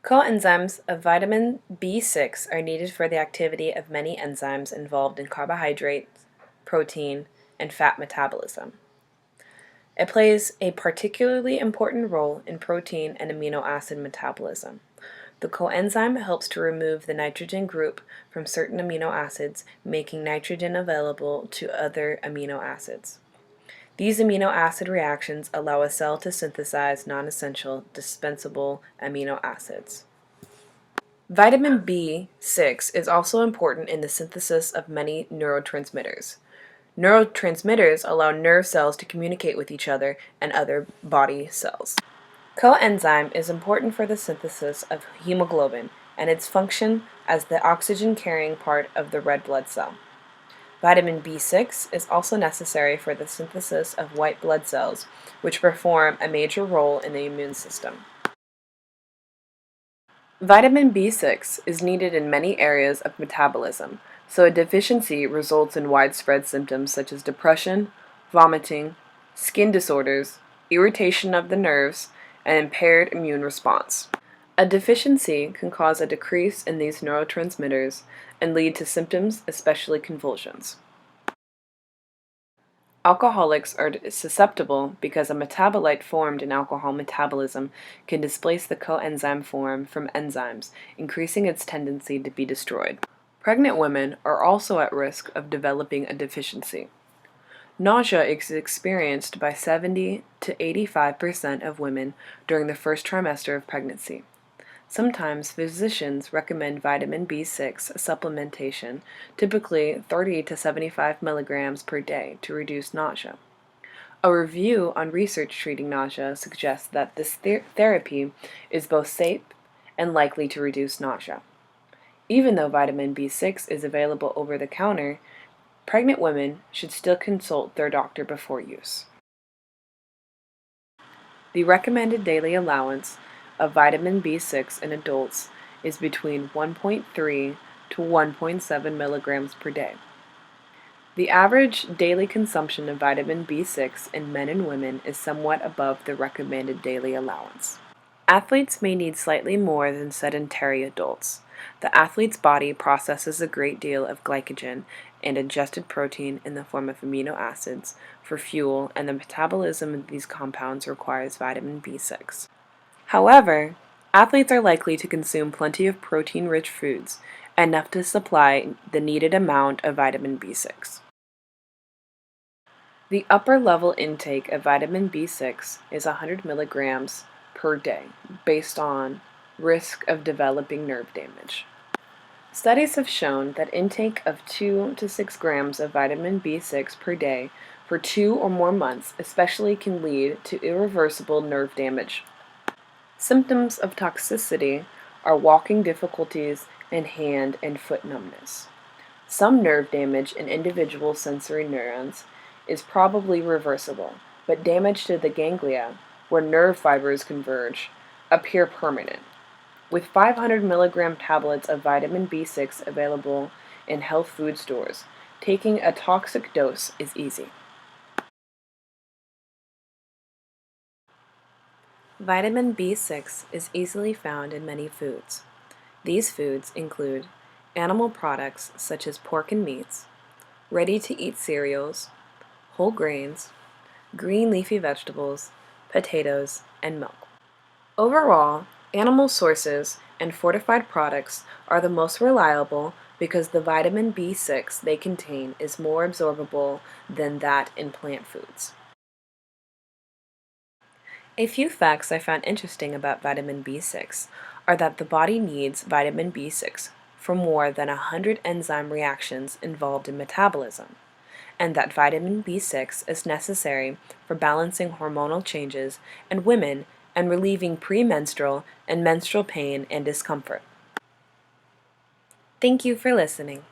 Coenzymes of vitamin B6 are needed for the activity of many enzymes involved in carbohydrates, protein, and fat metabolism. It plays a particularly important role in protein and amino acid metabolism. The coenzyme helps to remove the nitrogen group from certain amino acids, making nitrogen available to other amino acids. These amino acid reactions allow a cell to synthesize non-essential, dispensable amino acids. Vitamin B6 is also important in the synthesis of many neurotransmitters. Neurotransmitters allow nerve cells to communicate with each other and other body cells. Coenzyme is important for the synthesis of hemoglobin and its function as the oxygen-carrying part of the red blood cell. Vitamin B6 is also necessary for the synthesis of white blood cells, which perform a major role in the immune system. Vitamin B6 is needed in many areas of metabolism, so a deficiency results in widespread symptoms such as depression, vomiting, skin disorders, irritation of the nerves, and impaired immune response. A deficiency can cause a decrease in these neurotransmitters and lead to symptoms, especially convulsions. Alcoholics are susceptible because a metabolite formed in alcohol metabolism can displace the coenzyme form from enzymes, increasing its tendency to be destroyed. Pregnant women are also at risk of developing a deficiency. Nausea is experienced by 70 to 85% of women during the first trimester of pregnancy. Sometimes physicians recommend vitamin B6 supplementation, typically 30 to 75 milligrams per day, to reduce nausea. A review on research treating nausea suggests that this therapy is both safe and likely to reduce nausea. Even though vitamin B6 is available over the counter, pregnant women should still consult their doctor before use. The recommended daily allowance of vitamin B6 in adults is between 1.3 to 1.7 milligrams per day. The average daily consumption of vitamin B6 in men and women is somewhat above the recommended daily allowance. Athletes may need slightly more than sedentary adults. The athlete's body processes a great deal of glycogen and adjusted protein in the form of amino acids for fuel, and the metabolism of these compounds requires vitamin B6. However, athletes are likely to consume plenty of protein-rich foods, enough to supply the needed amount of vitamin B6. The upper level intake of vitamin B6 is 100 milligrams per day, based on risk of developing nerve damage. Studies have shown that intake of 2 to 6 grams of vitamin B6 per day for 2 or more months especially can lead to irreversible nerve damage. Symptoms of toxicity are walking difficulties and hand and foot numbness. Some nerve damage in individual sensory neurons is probably reversible, but damage to the ganglia, where nerve fibers converge, appear permanent. With 500 milligram tablets of vitamin B6 available in health food stores, taking a toxic dose is easy. Vitamin B6 is easily found in many foods. These foods include animal products such as pork and meats, ready-to-eat cereals, whole grains, green leafy vegetables, potatoes, and milk. Overall, animal sources and fortified products are the most reliable because the vitamin B6 they contain is more absorbable than that in plant foods. A few facts I found interesting about vitamin B6 are that the body needs vitamin B6 for more than 100 enzyme reactions involved in metabolism, and that vitamin B6 is necessary for balancing hormonal changes in women and relieving premenstrual and menstrual pain and discomfort. Thank you for listening.